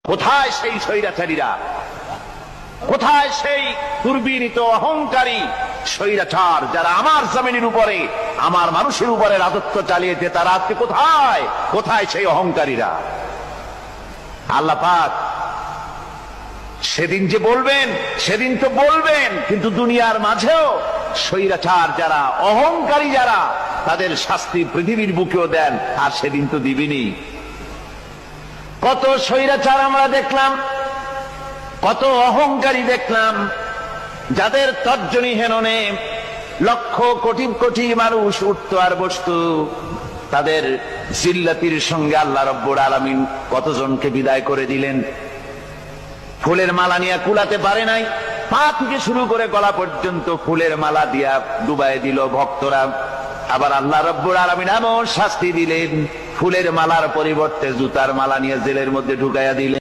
কোথায় সেই স্বৈরাচারীরা? কোথায় সেই দুর্বিনীত অহংকারী স্বৈরাচার যারা আমার জমিনের উপরে, আমার মানুষের উপরে রাজত্ব চালিয়েছে? তারা আজকে কোথায়? কোথায় সেই অহংকারীরা? আল্লাহ পাক সেদিন যে বলবেন, সেদিন তো বলবেন, কিন্তু দুনিয়ার মাঝেও স্বৈরাচার যারা, অহংকারী যারা, তাদের শাস্তি পৃথিবীর বুকেও দেন, আর সেদিন তো দিবেনি। কত স্বৈরাচার আমরা দেখলাম, কত অহংকারী দেখলাম, যাদের তর্জনী হেননে লক্ষ কোটি কোটি মানুষ উঠত আর বসত। তাদের জিল্লাতির সঙ্গে আল্লাহ রব্বুল আলামিন কতজনকে বিদায় করে দিলেন। ফুলের মালা নিয়ে কুলাতে পারে নাই, পা থেকে শুরু করে গলা পর্যন্ত ফুলের মালা দিয়া ডুবাই দিল ভক্তরা। আবার আল্লাহ রব্বুল আলামিন এমন শাস্তি দিলেন, ফুলের মালার পরিবর্তে জুতার মালা নিয়ে জেলের মধ্যে ঢুকাইয়া দিলেন।